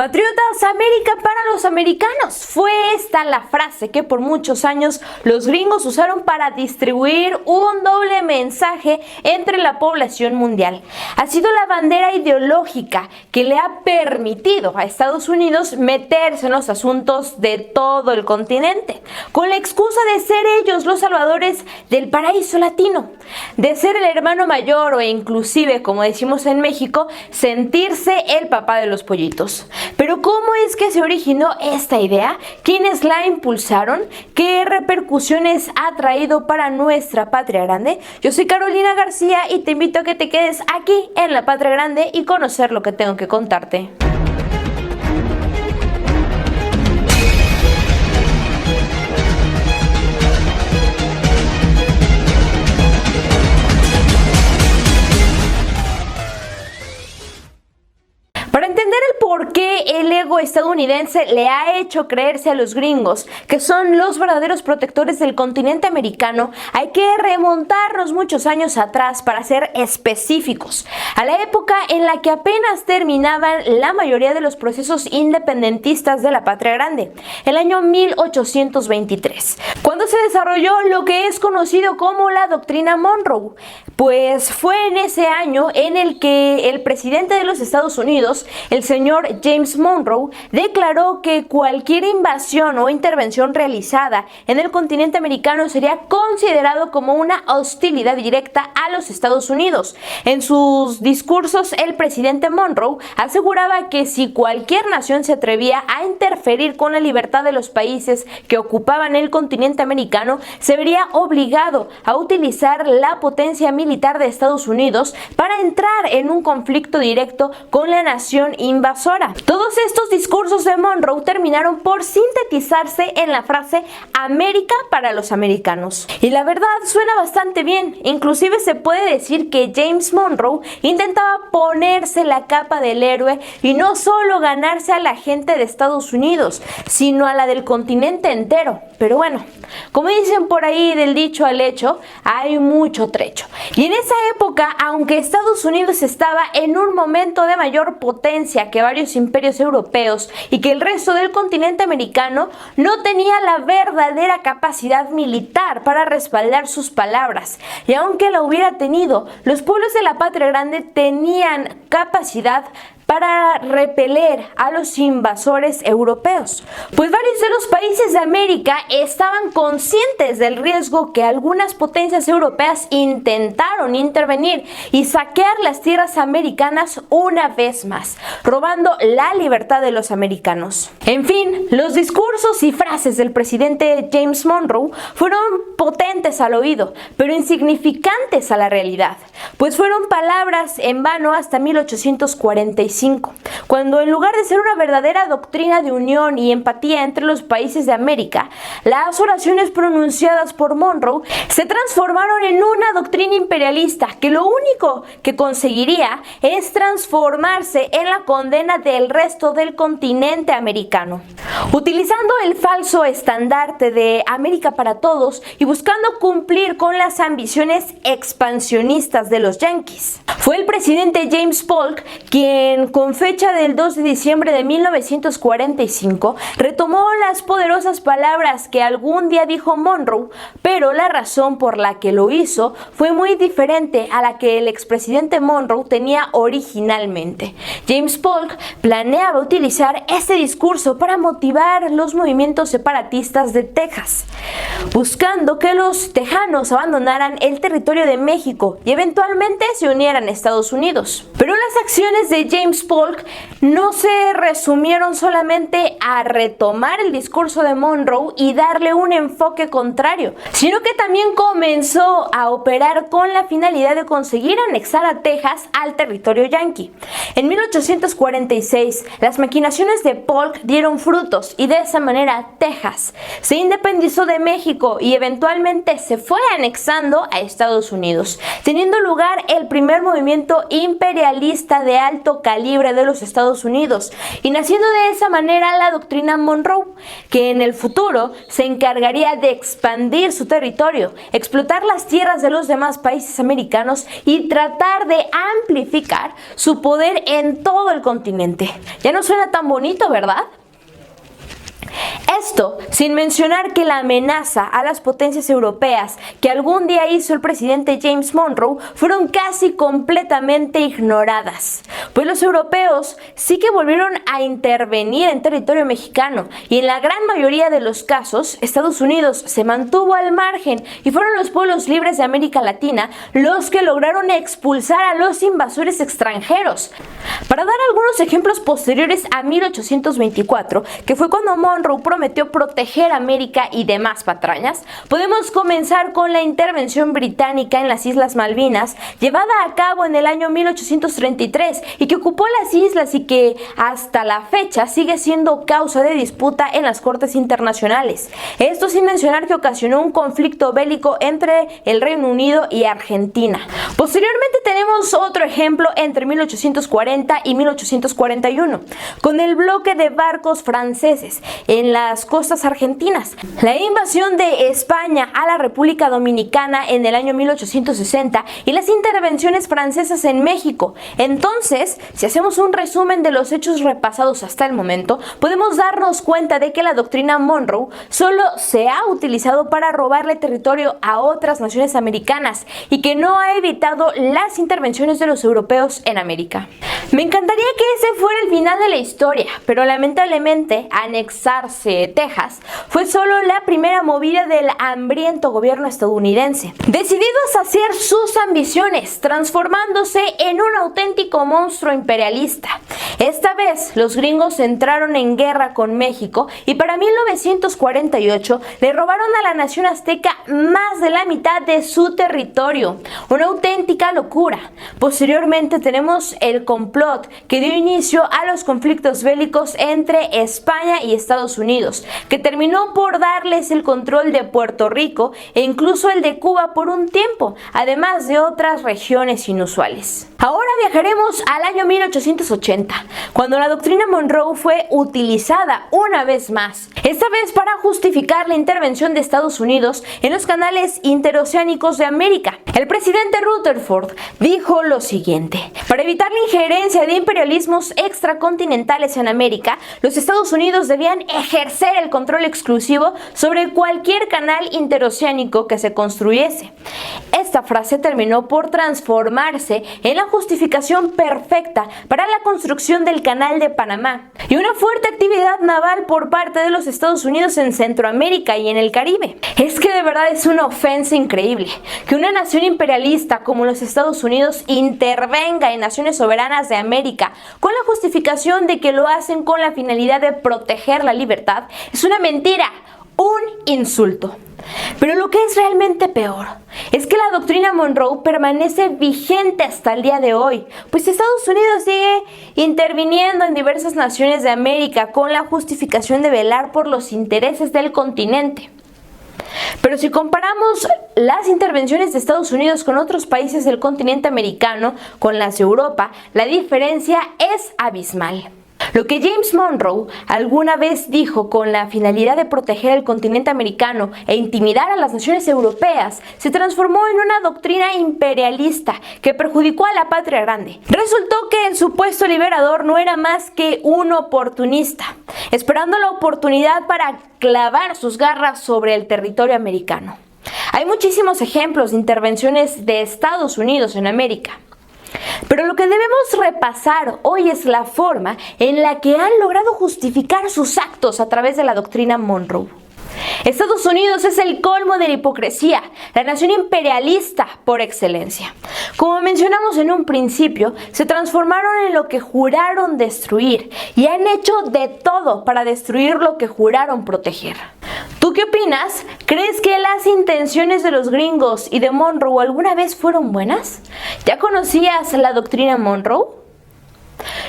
Patriotas, América para los americanos. Fue esta la frase que por muchos años los gringos usaron para distribuir un doble mensaje entre la población mundial. Ha sido la bandera ideológica que le ha permitido a Estados Unidos meterse en los asuntos de todo el continente, con la excusa de ser ellos los salvadores del paraíso latino, de ser el hermano mayor o inclusive, como decimos en México, sentirse el papá de los pollitos. Pero ¿cómo es que se originó esta idea? ¿Quiénes la impulsaron? ¿Qué repercusiones ha traído para nuestra patria grande? Yo soy Carolina García y te invito a que te quedes aquí en la Patria Grande y conocer lo que tengo que contarte. Para entender el por qué el ego estadounidense le ha hecho creerse a los gringos que son los verdaderos protectores del continente americano, hay que remontarnos muchos años atrás para ser específicos, a la época en la que apenas terminaban la mayoría de los procesos independentistas de la Patria Grande, el año 1823, cuando se desarrolló lo que es conocido como la Doctrina Monroe. Pues fue en ese año en el que el presidente de los Estados Unidos, el señor James Monroe, declaró que cualquier invasión o intervención realizada en el continente americano sería considerado como una hostilidad directa a los Estados Unidos. En sus discursos, el presidente Monroe aseguraba que si cualquier nación se atrevía a interferir con la libertad de los países que ocupaban el continente americano, se vería obligado a utilizar la potencia militar de Estados Unidos para entrar en un conflicto directo con la nación invasora. Todos estos discursos de Monroe terminaron por sintetizarse en la frase América para los americanos. Y la verdad suena bastante bien. Inclusive se puede decir que James Monroe intentaba ponerse la capa del héroe y no solo ganarse a la gente de Estados Unidos, sino a la del continente entero. Pero bueno, como dicen por ahí, del dicho al hecho hay mucho trecho. Y en esa época, aunque Estados Unidos estaba en un momento de mayor potencia que varios imperios europeos y que el resto del continente americano, no tenía la verdadera capacidad militar para respaldar sus palabras. Y aunque la hubiera tenido, los pueblos de la Patria Grande tenían capacidad para repeler a los invasores europeos, pues varios de los países de América estaban conscientes del riesgo que algunas potencias europeas intentaron intervenir y saquear las tierras americanas una vez más, robando la libertad de los americanos. En fin, los discursos y frases del presidente James Monroe fueron potentes al oído, pero insignificantes a la realidad, pues fueron palabras en vano hasta 1845. Cuando en lugar de ser una verdadera doctrina de unión y empatía entre los países de América, las oraciones pronunciadas por Monroe se transformaron en una doctrina imperialista que lo único que conseguiría es transformarse en la condena del resto del continente americano. Utilizando el falso estandarte de América para todos y buscando cumplir con las ambiciones expansionistas de los yanquis, fue el presidente James Polk quien, con fecha del 2 de diciembre de 1945, retomó las poderosas palabras que algún día dijo Monroe, pero la razón por la que lo hizo fue muy diferente a la que el expresidente Monroe tenía originalmente. James Polk planeaba utilizar este discurso para motivar los movimientos separatistas de Texas, buscando que los tejanos abandonaran el territorio de México y eventualmente se unieran a Estados Unidos. Pero las acciones de James Polk no se resumieron solamente a retomar el discurso de Monroe y darle un enfoque contrario, sino que también comenzó a operar con la finalidad de conseguir anexar a Texas al territorio yanqui. En 1846, las maquinaciones de Polk dieron frutos y de esa manera Texas se independizó de México y eventualmente eventualmente se fue anexando a Estados Unidos, teniendo lugar el primer movimiento imperialista de alto calibre de los Estados Unidos, y naciendo de esa manera la doctrina Monroe, que en el futuro se encargaría de expandir su territorio, explotar las tierras de los demás países americanos y tratar de amplificar su poder en todo el continente. Ya no suena tan bonito, ¿verdad? Esto sin mencionar que la amenaza a las potencias europeas que algún día hizo el presidente James Monroe fueron casi completamente ignoradas, pues los europeos sí que volvieron a intervenir en territorio mexicano, y en la gran mayoría de los casos Estados Unidos se mantuvo al margen y fueron los pueblos libres de América Latina los que lograron expulsar a los invasores extranjeros. Para dar algunos ejemplos posteriores a 1824, que fue cuando Monroe prometió proteger América y demás patrañas, podemos comenzar con la intervención británica en las Islas Malvinas, llevada a cabo en el año 1833 y que ocupó las islas y que hasta la fecha sigue siendo causa de disputa en las cortes internacionales. Esto sin mencionar que ocasionó un conflicto bélico entre el Reino Unido y Argentina. Posteriormente tenemos otro ejemplo entre 1840 y 1841, con el bloque de barcos franceses en las costas argentinas, la invasión de España a la República Dominicana en el año 1860 y las intervenciones francesas en México. Entonces, si hacemos un resumen de los hechos repasados hasta el momento, podemos darnos cuenta de que la doctrina Monroe solo se ha utilizado para robarle territorio a otras naciones americanas y que no ha evitado las intervenciones de los europeos en América. Me encantaría que ese fuera el final de la historia, pero lamentablemente anexarse Texas fue solo la primera movida del hambriento gobierno estadounidense, decidido a saciar sus ambiciones, transformándose en un auténtico monstruo imperialista. Esta vez los gringos entraron en guerra con México y para 1948 le robaron a la nación azteca más de la mitad de su territorio, una auténtica locura. Posteriormente tenemos el complot que dio inicio a los conflictos bélicos entre España y Estados Unidos, que terminó por darles el control de Puerto Rico e incluso el de Cuba por un tiempo, además de otras regiones inusuales. Ahora viajaremos al año 1880, cuando la doctrina Monroe fue utilizada una vez más, esta vez para justificar la intervención de Estados Unidos en los canales interoceánicos de América. El presidente Rutherford dijo lo siguiente: para evitar la injerencia de imperialismos extracontinentales en América, los Estados Unidos debían ejercer el control exclusivo sobre cualquier canal interoceánico que se construyese. Esta frase terminó por transformarse en la justificación perfecta para la construcción del Canal de Panamá y una fuerte actividad naval por parte de los Estados Unidos en Centroamérica y en el Caribe. Es que de verdad es una ofensa increíble que una nación imperialista como los Estados Unidos intervenga en naciones soberanas de América con la justificación de que lo hacen con la finalidad de proteger la libertad. Es una mentira, un insulto. Pero lo que es realmente peor es que la doctrina Monroe permanece vigente hasta el día de hoy, pues Estados Unidos sigue interviniendo en diversas naciones de América con la justificación de velar por los intereses del continente. Pero si comparamos las intervenciones de Estados Unidos con otros países del continente americano, con las de Europa, la diferencia es abismal. Lo que James Monroe alguna vez dijo con la finalidad de proteger el continente americano e intimidar a las naciones europeas se transformó en una doctrina imperialista que perjudicó a la patria grande. Resultó que el supuesto liberador no era más que un oportunista, esperando la oportunidad para clavar sus garras sobre el territorio americano. Hay muchísimos ejemplos de intervenciones de Estados Unidos en América. Pero lo que debemos repasar hoy es la forma en la que han logrado justificar sus actos a través de la doctrina Monroe. Estados Unidos es el colmo de la hipocresía, la nación imperialista por excelencia. Como mencionamos en un principio, se transformaron en lo que juraron destruir y han hecho de todo para destruir lo que juraron proteger. ¿Tú qué opinas? ¿Crees que las intenciones de los gringos y de Monroe alguna vez fueron buenas? ¿Ya conocías la doctrina Monroe?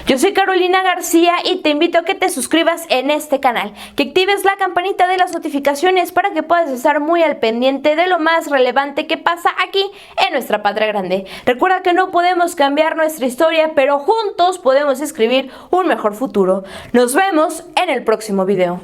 Yo soy Carolina García y te invito a que te suscribas en este canal, que actives la campanita de las notificaciones para que puedas estar muy al pendiente de lo más relevante que pasa aquí en nuestra patria grande. Recuerda que no podemos cambiar nuestra historia, pero juntos podemos escribir un mejor futuro. Nos vemos en el próximo video.